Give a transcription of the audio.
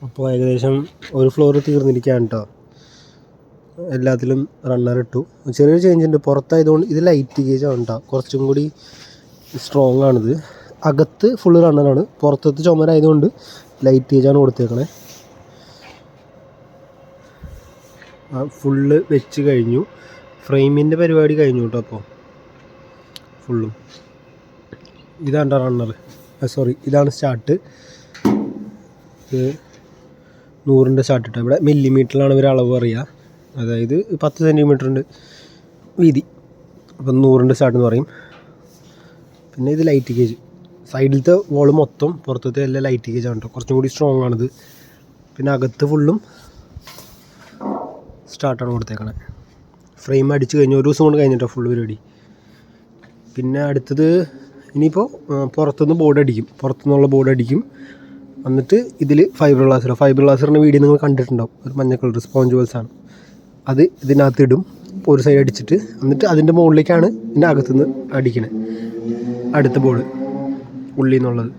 അപ്പോൾ ഏകദേശം ഒരു ഫ്ലോർ തീർന്നിരിക്കുകയാണ് കേട്ടോ. എല്ലാത്തിലും റണ്ണർ ഇട്ടു. ചെറിയൊരു ചേഞ്ച് ഉണ്ട്. പുറത്തായതുകൊണ്ട് ഇത് ലൈറ്റ് ഗേജ് ആണ് കേട്ടോ, കുറച്ചും കൂടി സ്ട്രോങ് ആണിത്. അകത്ത് ഫുള്ള് റണ്ണറാണ്, പുറത്തത്തെ ചുമരായതുകൊണ്ട് ലൈറ്റ് ഗേജാണ് കൊടുത്തേക്കണേ. ഫുള്ള് വെച്ച് കഴിഞ്ഞു. ഫ്രെയിമിൻ്റെ പരിപാടി കഴിഞ്ഞു കേട്ടോ. അപ്പോൾ ഫുള്ളും ഇതാണ് റണ്ണർ, സോറി ഇതാണ് സ്റ്റാർട്ട്. ഇത് 100ൻ്റെ സ്റ്റാർട്ട് ഇട്ടോ. ഇവിടെ മില്ലിമീറ്ററിലാണ് ഇവർ അളവ് പറയുക, അതായത് 10 സെൻറ്റിമീറ്ററിൻ്റെ വീതി, അപ്പം 100ൻ്റെ സ്റ്റാർട്ട് എന്ന് പറയും. പിന്നെ ഇത് ലൈറ്റ് ഗേജ്, സൈഡിലത്തെ വോള് മൊത്തം, പുറത്തത്തെ എല്ലാം ലൈറ്റ് ഗേജ് ആണ് കേട്ടോ, കുറച്ചും കൂടി സ്ട്രോങ് ആണിത്. പിന്നെ അകത്ത് ഫുള്ളും സ്റ്റാർട്ടാണ് കൊടുത്തേക്കണേ. ഫ്രെയിം അടിച്ച് കഴിഞ്ഞ് ഒരു ദിവസം കൊണ്ട് കഴിഞ്ഞിട്ടോ ഫുൾ പരിപാടി. പിന്നെ അടുത്തത് ഇനിയിപ്പോൾ പുറത്തുനിന്ന് ബോർഡ് അടിക്കും, പുറത്തുനിന്നുള്ള ബോർഡ് അടിക്കും. എന്നിട്ട് ഇതിൽ ഫൈബർ ഗ്ലാസറിൻ്റെ വീഡിയോ നിങ്ങൾ കണ്ടിട്ടുണ്ടാവും, ഒരു മഞ്ഞ കളർ സ്പോഞ്ച് ബോൾസാണ് അത്. ഇതിനകത്ത് ഇടും ഒരു സൈഡ് അടിച്ചിട്ട്, എന്നിട്ട് അതിൻ്റെ മുകളിലേക്കാണ് ഇതിൻ്റെ അകത്തുനിന്ന് അടിക്കണേ അടുത്ത ബോർഡ് ഉള്ളിൽ നിന്നുള്ളത്.